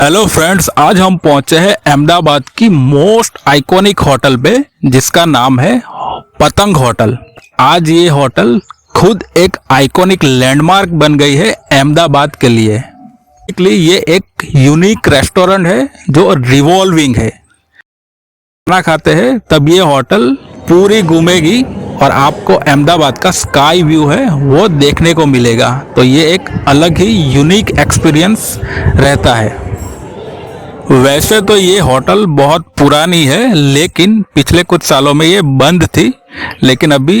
Hello friends, आज हम पहुंचे हैं अहमदाबाद की मोस्ट आइकॉनिक होटल पे जिसका नाम है पतंग होटल। आज ये होटल खुद एक आइकॉनिक लैंडमार्क बन गई है अहमदाबाद के लिए। ये एक यूनिक रेस्टोरेंट है जो रिवॉल्विंग है। खाना खाते हैं तब ये होटल पूरी घूमेगी और आपको अहमदाबाद का स्काई व्यू है वो देखने को मिलेगा। तो ये एक अलग ही यूनिक एक्सपीरियंस रहता है। वैसे तो ये होटल बहुत पुरानी है, लेकिन पिछले कुछ सालों में ये बंद थी, लेकिन अभी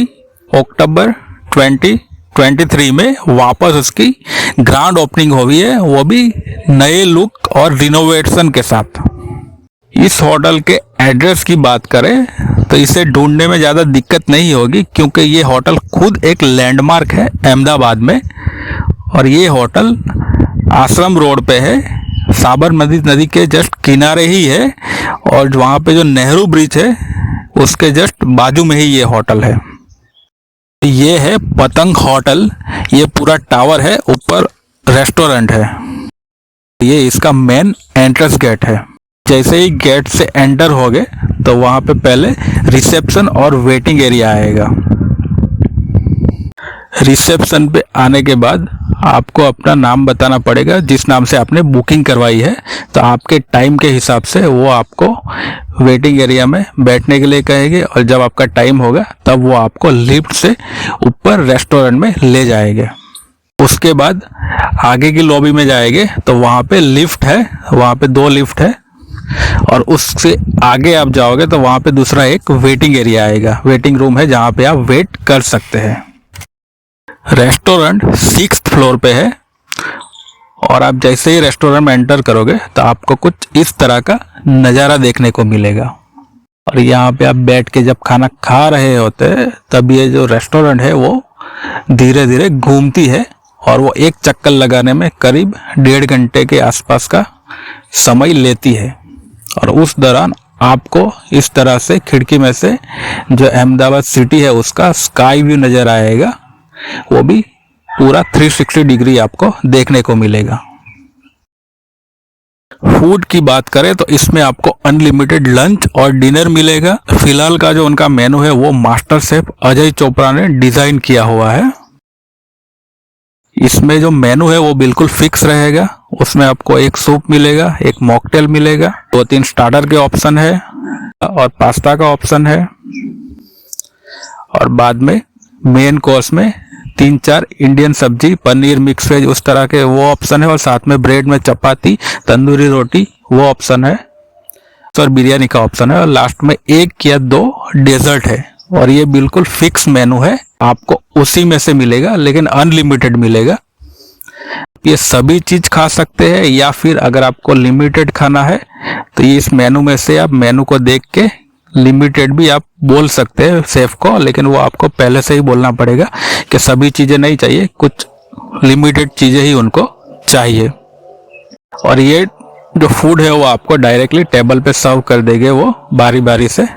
अक्टूबर 2023 में वापस उसकी ग्रैंड ओपनिंग हुई है, वो भी नए लुक और रिनोवेशन के साथ। इस होटल के एड्रेस की बात करें तो इसे ढूंढने में ज़्यादा दिक्कत नहीं होगी, क्योंकि ये होटल खुद एक लैंडमार्क है अहमदाबाद में। और ये होटल आश्रम रोड पे है, साबरमती नदी के जस्ट किनारे ही है, और वहाँ पे जो नेहरू ब्रिज है उसके जस्ट बाजू में ही ये होटल है। ये है पतंग होटल। ये पूरा टावर है, ऊपर रेस्टोरेंट है। ये इसका मेन एंट्रेंस गेट है। जैसे ही गेट से एंटर होगे तो वहाँ पे पहले रिसेप्शन और वेटिंग एरिया आएगा। रिसेप्शन पे आने के बाद आपको अपना नाम बताना पड़ेगा, जिस नाम से आपने बुकिंग करवाई है। तो आपके टाइम के हिसाब से वो आपको वेटिंग एरिया में बैठने के लिए कहेंगे, और जब आपका टाइम होगा तब वो आपको लिफ्ट से ऊपर रेस्टोरेंट में ले जाएंगे। उसके बाद आगे की लॉबी में जाएंगे तो वहाँ पे लिफ्ट है, वहाँ पे 2 लिफ्ट है, और उससे आगे आप जाओगे तो वहाँ पे दूसरा एक वेटिंग एरिया आएगा, वेटिंग रूम है जहाँ पे आप वेट कर सकते हैं। रेस्टोरेंट 6th फ्लोर पे है, और आप जैसे ही रेस्टोरेंट में एंटर करोगे तो आपको कुछ इस तरह का नज़ारा देखने को मिलेगा। और यहाँ पे आप बैठ के जब खाना खा रहे होते हैं तब ये जो रेस्टोरेंट है वो धीरे धीरे घूमती है, और वो एक चक्कर लगाने में करीब 1.5 घंटे के आसपास का समय लेती है। और उस दौरान आपको इस तरह से खिड़की में से जो अहमदाबाद सिटी है उसका स्काई व्यू नज़र आएगा, वो भी पूरा 360 डिग्री आपको देखने को मिलेगा। फूड की बात करें तो इसमें आपको अनलिमिटेड लंच और डिनर मिलेगा। फिलहाल का जो उनका मेनू है वो मास्टर शेफ अजय चोपड़ा ने डिजाइन किया हुआ है। इसमें जो मेनू है वो बिल्कुल फिक्स रहेगा। उसमें आपको एक सूप मिलेगा, एक मॉकटेल मिलेगा, 2-3 स्टार्टर के ऑप्शन है, और पास्ता का ऑप्शन है, और बाद में मेन कोर्स में 3-4 इंडियन सब्जी, पनीर, मिक्स वेज उस तरह के वो ऑप्शन है, और साथ में ब्रेड में चपाती, तंदूरी रोटी वो ऑप्शन है, और बिरयानी का ऑप्शन है, और लास्ट में 1 या 2 डेजर्ट है। और ये बिल्कुल फिक्स मेनू है, आपको उसी में से मिलेगा, लेकिन अनलिमिटेड मिलेगा। ये सभी चीज खा सकते हैं, या फिर अगर आपको लिमिटेड खाना है तो ये इस मेनू में से आप मेनू को देख के लिमिटेड भी आप बोल सकते हैं शेफ को, लेकिन वो आपको पहले से ही बोलना पड़ेगा कि सभी चीजें नहीं चाहिए, कुछ लिमिटेड चीजें ही उनको चाहिए। और ये जो फूड है वो आपको डायरेक्टली टेबल पे सर्व कर देंगे वो बारी बारी से।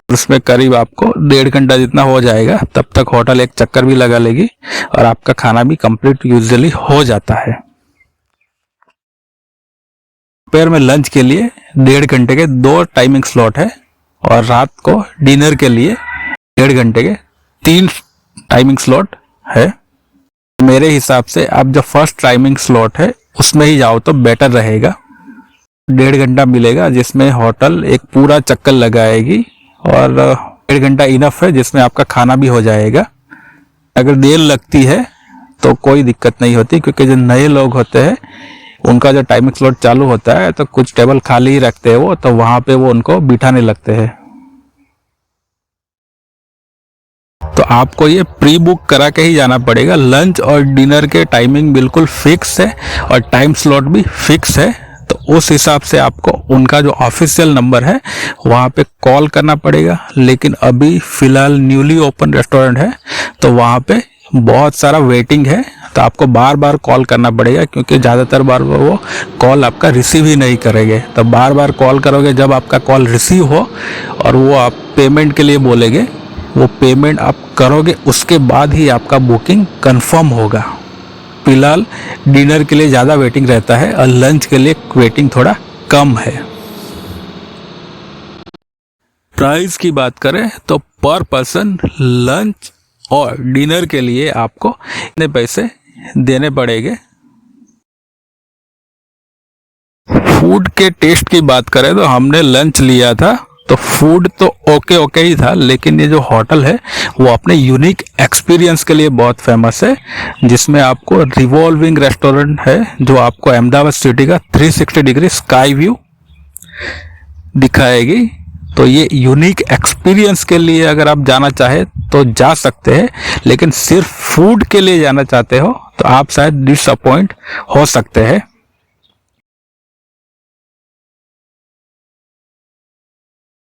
उसमें करीब आपको 1.5 घंटा जितना हो जाएगा, तब तक होटल एक चक्कर भी लगा लेगी और आपका खाना भी कंप्लीट यूजुअली हो जाता है। दोपहर में लंच के लिए 1.5 घंटे के 2 टाइमिंग स्लॉट है, और रात को डिनर के लिए 1.5 घंटे के 3 टाइमिंग स्लॉट है। मेरे हिसाब से आप जो फर्स्ट टाइमिंग स्लॉट है उसमें ही जाओ तो बेटर रहेगा। 1.5 घंटा मिलेगा जिसमें होटल एक पूरा चक्कर लगाएगी, और 1.5 घंटा इनफ है जिसमें आपका खाना भी हो जाएगा। अगर देर लगती है तो कोई दिक्कत नहीं होती, क्योंकि जो नए लोग होते हैं उनका जो टाइमिंग स्लॉट चालू होता है तो कुछ टेबल खाली ही रखते हैं वो, तो वहां पे वो उनको बिठाने लगते हैं। तो आपको ये प्री बुक करा के ही जाना पड़ेगा। लंच और डिनर के टाइमिंग बिल्कुल फिक्स है, और टाइम स्लॉट भी फिक्स है। तो उस हिसाब से आपको उनका जो ऑफिशियल नंबर है वहाँ पे कॉल करना पड़ेगा। लेकिन अभी फिलहाल न्यूली ओपन रेस्टोरेंट है तो वहाँ पे बहुत सारा वेटिंग है, तो आपको बार बार कॉल करना पड़ेगा, क्योंकि ज़्यादातर बार वो कॉल आपका रिसीव ही नहीं करेंगे। तो बार बार कॉल करोगे, जब आपका कॉल रिसीव हो और वो आप पेमेंट के लिए बोलेंगे, वो पेमेंट आप करोगे उसके बाद ही आपका बुकिंग कंफर्म होगा। फिलहाल डिनर के लिए ज़्यादा वेटिंग रहता है और लंच के लिए वेटिंग थोड़ा कम है। प्राइस की बात करें तो पर पर्सन लंच और डिनर के लिए आपको इतने पैसे देने पड़ेंगे। फूड के टेस्ट की बात करें तो हमने लंच लिया था, तो फूड तो ओके ओके ही था, लेकिन ये जो होटल है वो अपने यूनिक एक्सपीरियंस के लिए बहुत फेमस है, जिसमें आपको रिवॉल्विंग रेस्टोरेंट है जो आपको अहमदाबाद सिटी का 360 डिग्री स्काई व्यू दिखाएगी। तो ये यूनिक एक्सपीरियंस के लिए अगर आप जाना चाहे तो जा सकते हैं, लेकिन सिर्फ फूड के लिए जाना चाहते हो तो आप शायद डिसअपॉइंट हो सकते हैं।